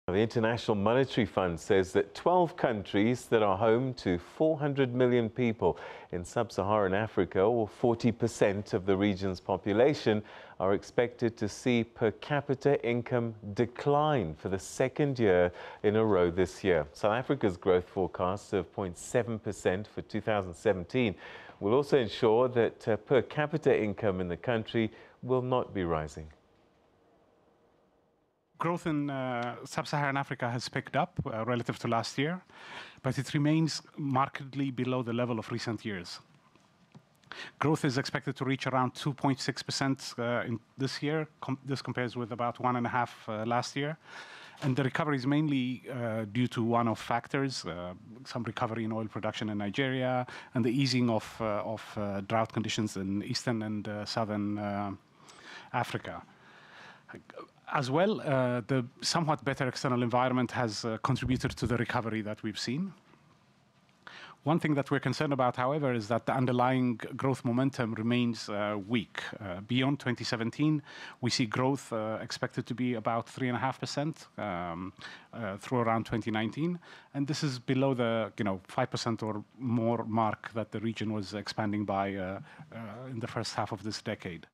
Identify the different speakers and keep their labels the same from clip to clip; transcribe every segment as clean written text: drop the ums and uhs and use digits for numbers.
Speaker 1: The International Monetary Fund says that 12 countries that are home to 400 million people in sub-Saharan Africa, or 40% of the region's population, are expected to see per capita income decline for the second year in a row this year. South Africa's growth forecast of 0.7% for 2017 will also ensure that per capita income in the country will not be rising.
Speaker 2: Growth in sub-Saharan Africa has picked up relative to last year, but it remains markedly below the level of recent years. Growth is expected to reach around 2.6% in this year. This compares with about 1.5% last year. And the recovery is mainly due to one-off factors, some recovery in oil production in Nigeria, and the easing of drought conditions in eastern and southern Africa. As well, the somewhat better external environment has contributed to the recovery that we've seen. One thing that we're concerned about, however, is that the underlying growth momentum remains weak. Beyond 2017, we see growth expected to be about 3.5% through around 2019, and this is below the 5% or more mark that the region was expanding by in the first half of this decade.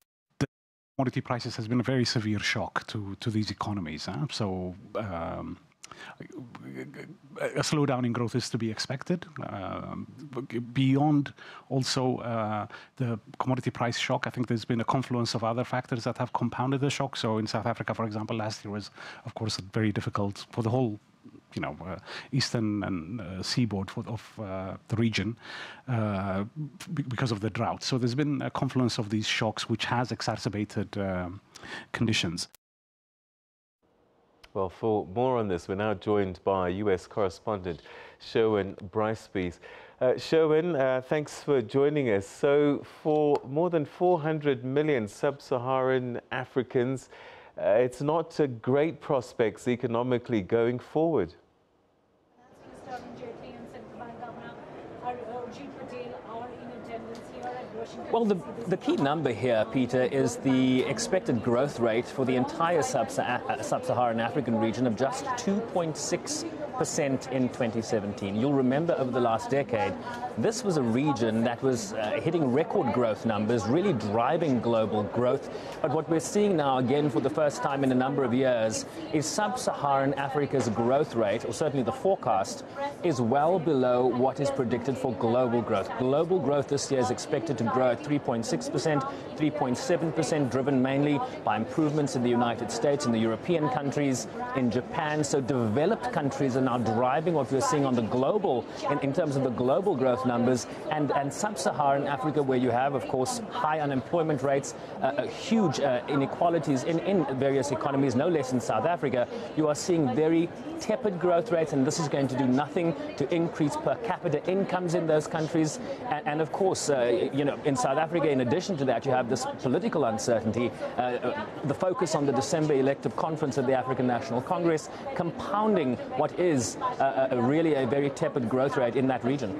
Speaker 2: Commodity prices has been a very severe shock to these economies. So a slowdown in growth is to be expected. Beyond also the commodity price shock, I think there's been a confluence of other factors that have compounded the shock. So in South Africa, for example, last year was, of course, very difficult for the whole eastern and seaboard of the region because of the drought. So there's been a confluence of these shocks which has exacerbated conditions.
Speaker 1: Well, for more on this, we're now joined by U.S. correspondent Sherwin Bryce-Pease. Sherwin, thanks for joining us. So for more than 400 million sub-Saharan Africans, it's not great prospects economically going forward.
Speaker 3: Well, the key number here, Peter, is the expected growth rate for the entire sub-Saharan African region of just 2.6% in 2017. You'll remember over the last decade, this was a region that was hitting record growth numbers, really driving global growth. But what we're seeing now, again, for the first time in a number of years, is sub-Saharan Africa's growth rate, or certainly the forecast, is well below what is predicted for global growth. Global growth this year is expected to grow at 3.6%, 3.7%, driven mainly by improvements in the United States, in the European countries, in Japan. So developed countries are now driving what we're seeing on the global, in terms of the global growth numbers, and sub-Saharan Africa, where you have, of course, high unemployment rates, huge inequalities in various economies, no less in South Africa, you are seeing very tepid growth rates, and this is going to do nothing to increase per capita incomes in those countries. And of course, in South Africa, in addition to that, you have this political uncertainty, the focus on the December elective conference of the African National Congress, compounding what is really a very tepid growth rate in that region.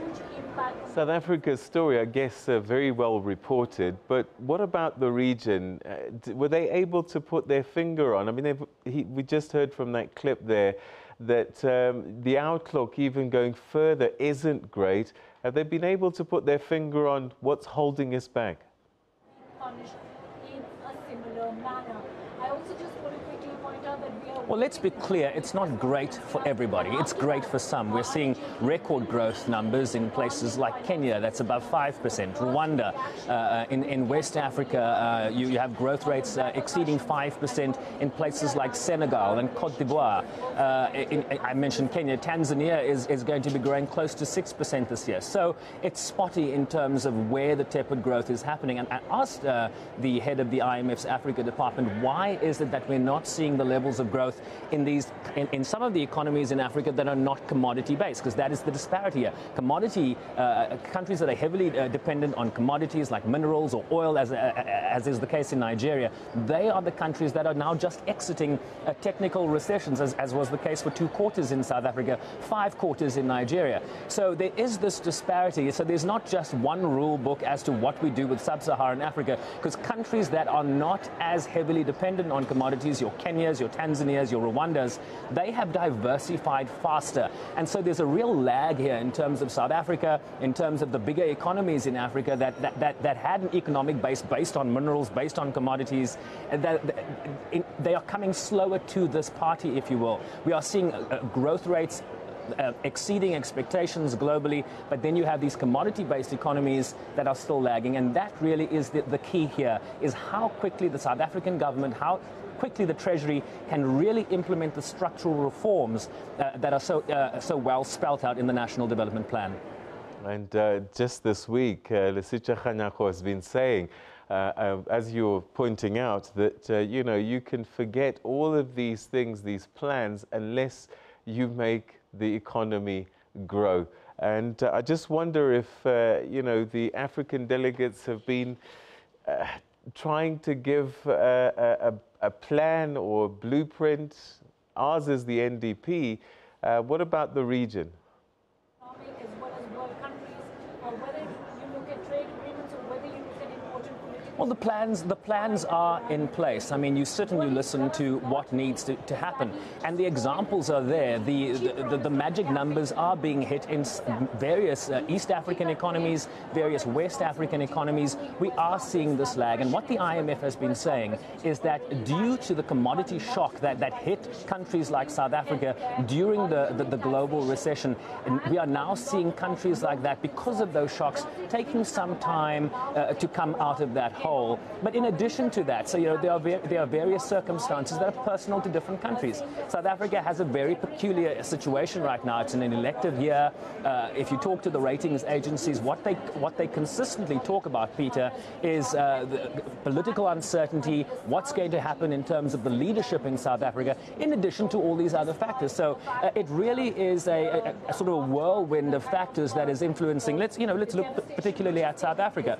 Speaker 1: South Africa's story, I guess, very well reported, but what about the region? Were they able to put their finger on? I mean, we just heard from that clip there that the outlook, even going further, isn't great. Have they been able to put their finger on what's holding us back?
Speaker 4: Punished in a similar manner. I also just want to quickly point out that
Speaker 3: well, let's be clear, it's not great for everybody. It's great for some. We're seeing record growth numbers in places like Kenya, that's above 5%. Rwanda, in West Africa, you have growth rates exceeding 5% in places like Senegal and Cote d'Ivoire. I mentioned Kenya. Tanzania is going to be growing close to 6% this year. So it's spotty in terms of where the tepid growth is happening. And I asked the head of the IMF's Africa department, why is it that we're not seeing the levels of growth in some of the economies in Africa that are not commodity-based, because that is the disparity here. Commodity countries that are heavily dependent on commodities like minerals or oil, as is the case in Nigeria, they are the countries that are now just exiting technical recessions, as was the case for 2 quarters in South Africa, 5 quarters in Nigeria. So there is this disparity. So there's not just one rule book as to what we do with sub-Saharan Africa, because countries that are not as heavily dependent on commodities, your Kenyas, your Tanzanias, Tanzanias, your Rwandas, they have diversified faster. And so there's a real lag here in terms of South Africa, in terms of the bigger economies in Africa that had an economic base based on minerals, based on commodities. They are coming slower to this party, if you will. We are seeing growth rates exceeding expectations globally, but then you have these commodity-based economies that are still lagging, and that really is the key here, is how quickly the South African government, how quickly the Treasury can really implement the structural reforms that are so well spelt out in the National Development Plan.
Speaker 1: And just this week, Lesitsha Kganyago has been saying, as you're pointing out, that you can forget all of these things, these plans, unless you make the economy grow. And I just wonder if, the African delegates have been trying to give a plan or blueprint. Ours is the NDP. What about the region?
Speaker 4: As well as world countries, or whether you look at trade agreements or whether you look at important political...
Speaker 3: Well, the plans are in place. I mean, you sit and you listen to what needs to happen, and the examples are there. The magic numbers are being hit in various East African economies, various West African economies. We are seeing this lag, and what the IMF has been saying is that due to the commodity shock that hit countries like South Africa during the global recession, we are now seeing countries like that, because of those shocks, taking some time to come out of that hole. But in addition to that, so there are various circumstances that are personal to different countries. South Africa has a very peculiar situation right now. It's an elective year. If you talk to the ratings agencies, what they consistently talk about, Peter, is the political uncertainty, what's going to happen in terms of the leadership in South Africa, in addition to all these other factors. So it really is a sort of a whirlwind of factors that is influencing. Let's look particularly at South Africa.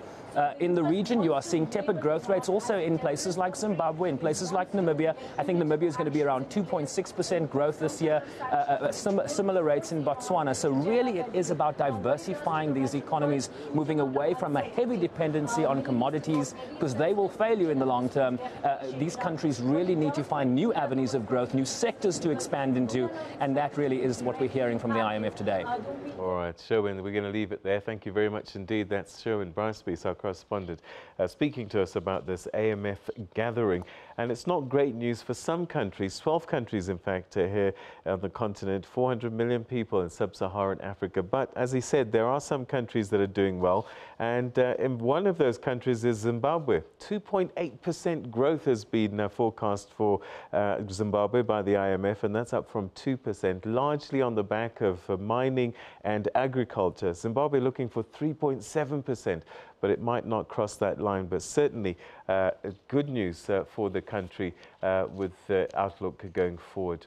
Speaker 3: In the region, you are seeing tepid growth rates also in places like Zimbabwe, in places like Namibia. I think Namibia is going to be around 2.6% growth this year, similar rates in Botswana. So really it is about diversifying these economies, moving away from a heavy dependency on commodities, because they will fail you in the long term. These countries really need to find new avenues of growth, new sectors to expand into, and that really is what we're hearing from the IMF today.
Speaker 1: All right, Sherwin, we're going to leave it there. Thank you very much indeed. That's Sherwin Bryce-Pease, our correspondent, speaking to us about this IMF gathering. And it's not great news for some countries, 12 countries, in fact, here on the continent, 400 million people in sub-Saharan Africa. But as he said, there are some countries that are doing well. And in one of those countries is Zimbabwe. 2.8% growth has been forecast for Zimbabwe by the IMF, and that's up from 2%, largely on the back of mining and agriculture. Zimbabwe looking for 3.7%. But it might not cross that line. But certainly good news for the country with the outlook going forward.